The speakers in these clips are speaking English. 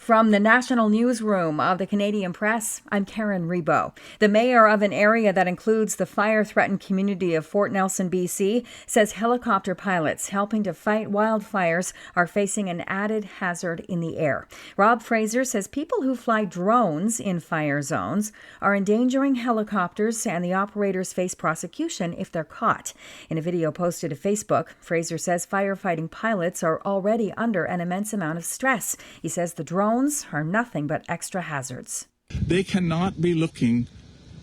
From the national newsroom of the Canadian Press, I'm Karen Rebo. The mayor of an area that includes the fire-threatened community of Fort Nelson, BC, says helicopter pilots helping to fight wildfires are facing an added hazard in the air. Rob Fraser says people who fly drones in fire zones are endangering helicopters, and the operators face prosecution if they're caught. In a video posted to Facebook, Fraser says firefighting pilots are already under an immense amount of stress. He says the drones are nothing but extra hazards. They cannot be looking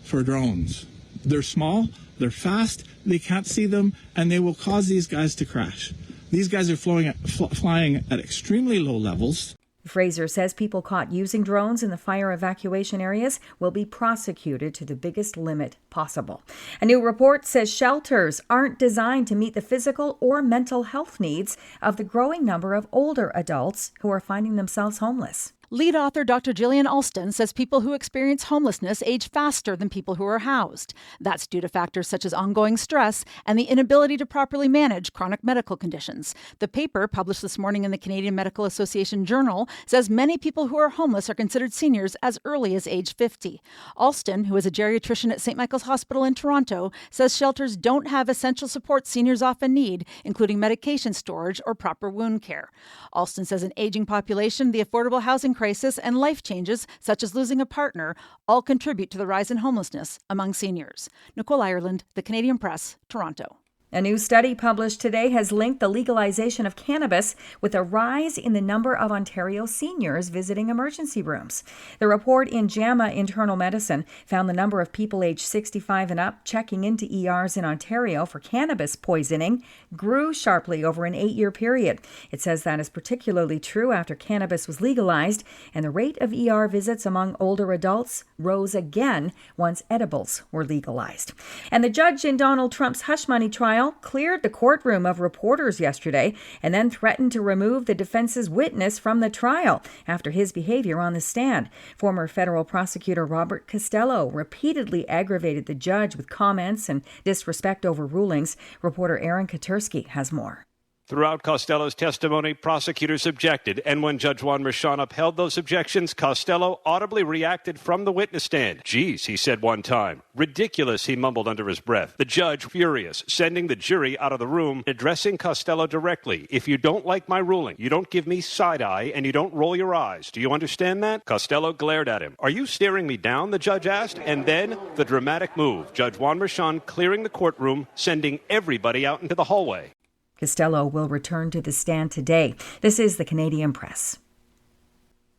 for drones. They're small, they're fast, they can't see them, and they will cause these guys to crash. These guys are flying at extremely low levels. Fraser says people caught using drones in the fire evacuation areas will be prosecuted to the biggest limit possible. A new report says shelters aren't designed to meet the physical or mental health needs of the growing number of older adults who are finding themselves homeless. Lead author Dr. Gillian Alston says people who experience homelessness age faster than people who are housed. That's due to factors such as ongoing stress and the inability to properly manage chronic medical conditions. The paper, published this morning in the Canadian Medical Association Journal, says many people who are homeless are considered seniors as early as age 50. Alston, who is a geriatrician at St. Michael's Hospital in Toronto, says shelters don't have essential support seniors often need, including medication storage or proper wound care. Alston says an aging population, the affordable housing crisis, and life changes, such as losing a partner, all contribute to the rise in homelessness among seniors. Nicole Ireland, The Canadian Press, Toronto. A new study published today has linked the legalization of cannabis with a rise in the number of Ontario seniors visiting emergency rooms. The report in JAMA Internal Medicine found the number of people aged 65 and up checking into ERs in Ontario for cannabis poisoning grew sharply over an 8-year period. It says that is particularly true after cannabis was legalized, and the rate of ER visits among older adults rose again once edibles were legalized. And the judge in Donald Trump's hush money trial cleared the courtroom of reporters yesterday and then threatened to remove the defense's witness from the trial after his behavior on the stand. Former federal prosecutor Robert Costello repeatedly aggravated the judge with comments and disrespect over rulings. Reporter Aaron Katersky has more. Throughout Costello's testimony, prosecutors objected, and when Judge Juan Merchan upheld those objections, Costello audibly reacted from the witness stand. "Geez," he said one time. "Ridiculous," he mumbled under his breath. The judge, furious, sending the jury out of the room, addressing Costello directly. "If you don't like my ruling, you don't give me side-eye, and you don't roll your eyes. Do you understand that?" Costello glared at him. "Are you staring me down?" the judge asked. And then the dramatic move, Judge Juan Merchan clearing the courtroom, sending everybody out into the hallway. Costello will return to the stand today. This is the Canadian Press.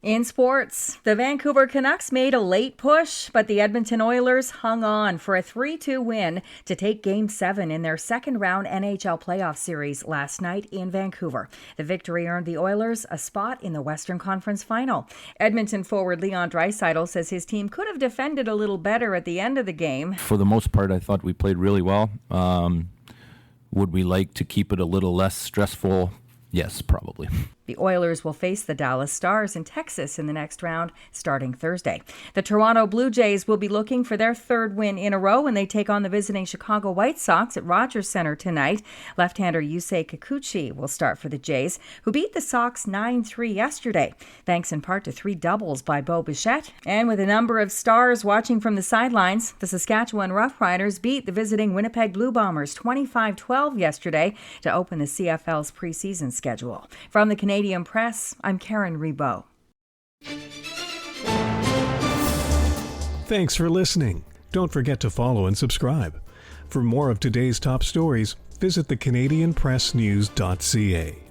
In sports, the Vancouver Canucks made a late push, but the Edmonton Oilers hung on for a 3-2 win to take Game 7 in their second-round NHL playoff series last night in Vancouver. The victory earned the Oilers a spot in the Western Conference Final. Edmonton forward Leon Draisaitl says his team could have defended a little better at the end of the game. For the most part, I thought we played really well. Would we like to keep it a little less stressful? Yes, probably. The Oilers will face the Dallas Stars in Texas in the next round starting Thursday. The Toronto Blue Jays will be looking for their third win in a row when they take on the visiting Chicago White Sox at Rogers Center tonight. Left-hander Yusei Kikuchi will start for the Jays, who beat the Sox 9-3 yesterday, thanks in part to 3 doubles by Bo Bichette. And with a number of stars watching from the sidelines, the Saskatchewan Roughriders beat the visiting Winnipeg Blue Bombers 25-12 yesterday to open the CFL's preseason schedule. From the Canadian Press, I'm Karen Rebo. Thanks for listening. Don't forget to follow and subscribe. For more of today's top stories, visit thecanadianpressnews.ca.